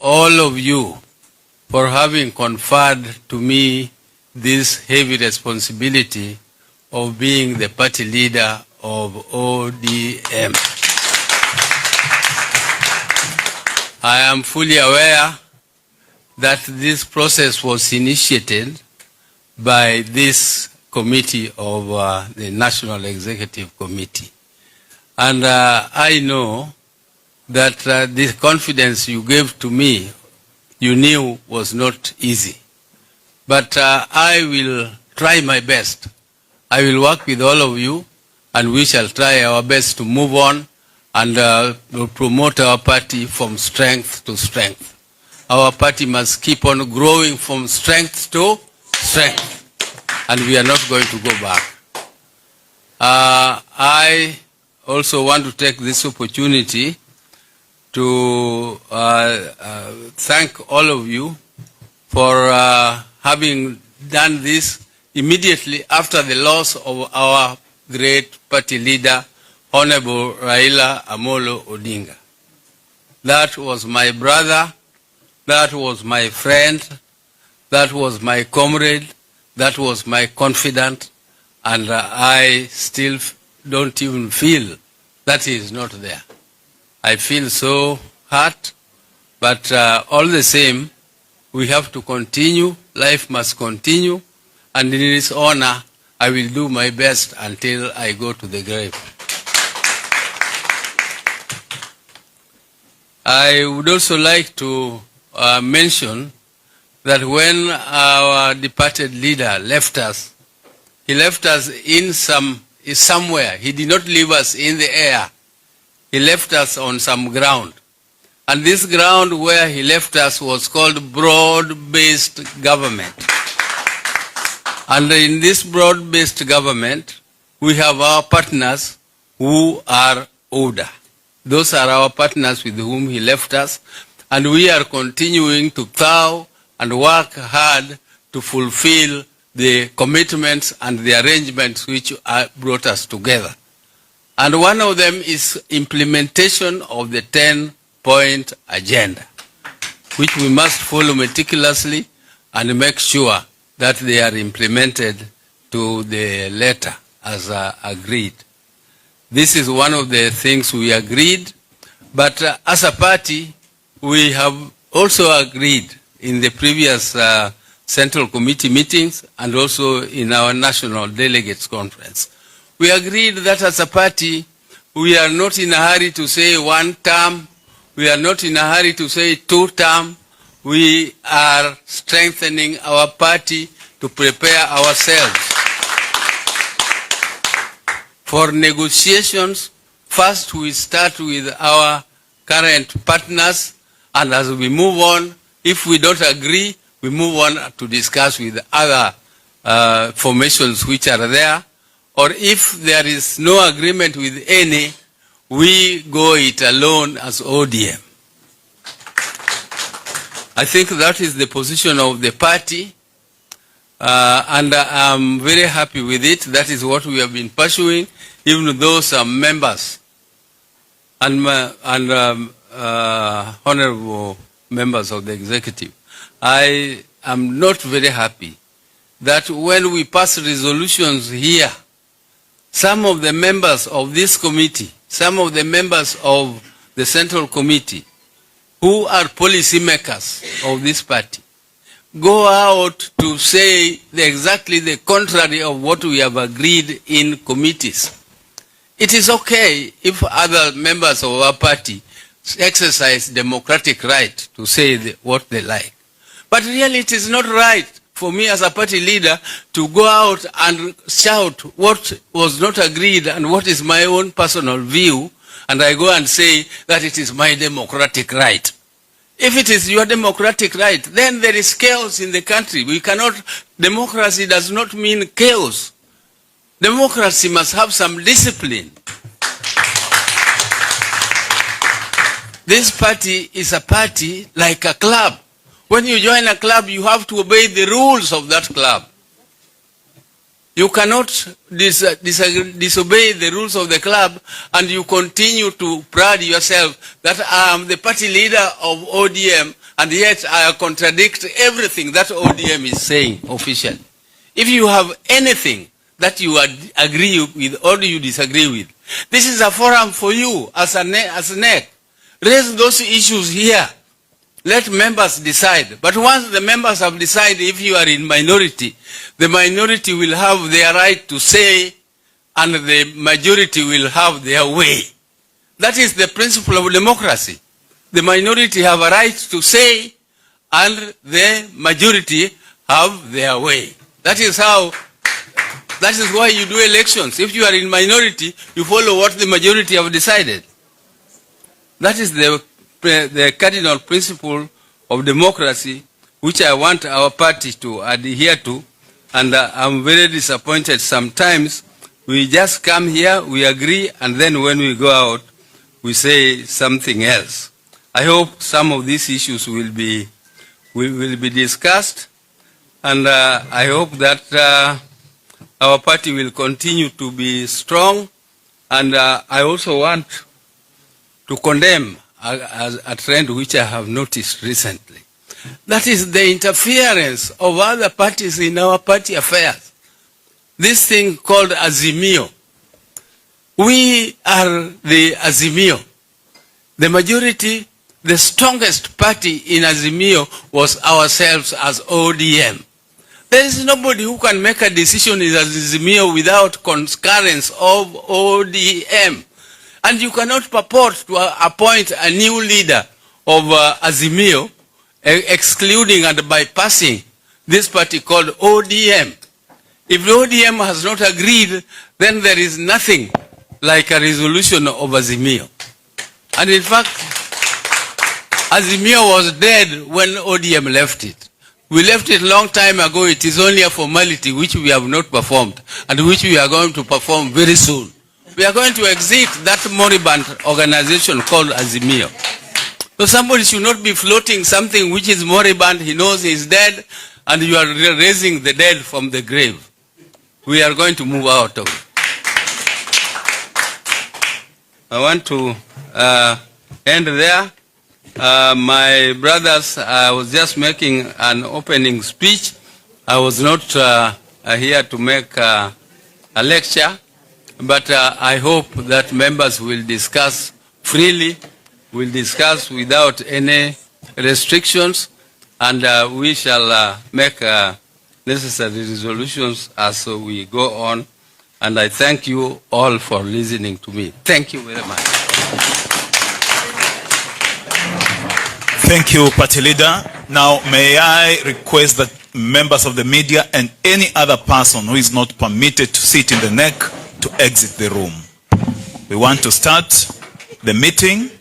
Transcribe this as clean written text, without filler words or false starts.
all of you for having conferred to me this heavy responsibility of being the party leader of ODM. I am fully aware that this process was initiated by this committee of the National Executive Committee. And I know that the confidence you gave to me, you knew was not easy. But I will try my best. I will work with all of you, and we shall try our best to move on and promote our party from strength to strength. Our party must keep on growing from strength to strength, and we are not going to go back. I also want to take this opportunity to thank all of you for having done this immediately after the loss of our great party leader, Honorable Raila Amolo Odinga. That was my brother, that was my friend, that was my comrade, that was my confidant, and I still don't even feel that he is not there. I feel so hurt, but all the same, we have to continue. Life must continue, and in his honor, I will do my best until I go to the grave. I would also like to mention that when our departed leader left us, he left us in somewhere. He did not leave us in the air. He left us on some ground. And this ground where he left us was called broad-based government. And in this broad-based government, we have our partners who are older. Those are our partners with whom he left us. And we are continuing to plow and work hard to fulfill the commitments and the arrangements which brought us together. And one of them is implementation of the 10-point agenda, which we must follow meticulously and make sure that they are implemented to the letter as agreed. This is one of the things we agreed, but as a party, we have also agreed in the previous Central Committee meetings and also in our National Delegates Conference. We agreed that as a party, we are not in a hurry to say 1 term, we are not in a hurry to say 2 term. We are strengthening our party to prepare ourselves for negotiations. First, we start with our current partners, and as we move on, if we don't agree, we move on to discuss with other formations which are there. Or if there is no agreement with any, we go it alone as ODM. I think that is the position of the party, and I'm very happy with it. That is what we have been pursuing, even though some members and honorable members of the executive. I am not very happy that when we pass resolutions here, some of the members of this committee, some of the members of the Central Committee, who are policy makers of this party, go out to say exactly the contrary of what we have agreed in committees. It is okay if other members of our party exercise democratic right to say what they like. But really it is not right for me as a party leader to go out and shout what was not agreed and what is my own personal view, and I go and say that it is my democratic right. If it is your democratic right, then there is chaos in the country. We cannot, democracy does not mean chaos. Democracy must have some discipline. This party is a party like a club. When you join a club, you have to obey the rules of that club. You cannot disobey the rules of the club and you continue to pride yourself that I am the party leader of ODM and yet I contradict everything that ODM is saying officially. If you have anything that you agree with or you disagree with, this is a forum for you as a NEC. Raise those issues here. Let members decide. But once the members have decided, if you are in minority, the minority will have their right to say and the majority will have their way. That is the principle of democracy. The minority have a right to say and the majority have their way. That is why you do elections. If you are in minority, you follow what the majority have decided. That is the cardinal principle of democracy, which I want our party to adhere to, and I'm very disappointed sometimes. We just come here, we agree, and then when we go out, we say something else. I hope some of these issues will be discussed, and I hope that our party will continue to be strong, and I also want to condemn a trend which I have noticed recently. That is the interference of other parties in our party affairs. This thing called Azimio. We are the Azimio. The majority, the strongest party in Azimio was ourselves as ODM. There is nobody who can make a decision in Azimio without concurrence of ODM. And you cannot purport to appoint a new leader of Azimio, excluding and bypassing this party called ODM. If the ODM has not agreed, then there is nothing like a resolution of Azimio. And in fact, Azimio was dead when ODM left it. We left it a long time ago. It is only a formality which we have not performed and which we are going to perform very soon. We are going to exit that moribund organization called Azimio. So somebody should not be floating something which is moribund, he knows he is dead, and you are raising the dead from the grave. We are going to move out of it. I want to end there. My brothers, I was just making an opening speech. I was not here to make a lecture. But I hope that members will discuss freely, will discuss without any restrictions, and we shall make necessary resolutions as we go on. And I thank you all for listening to me. Thank you very much. Thank you, Party Leader. Now, may I request that members of the media and any other person who is not permitted to sit in the NEC to exit the room. We want to start the meeting.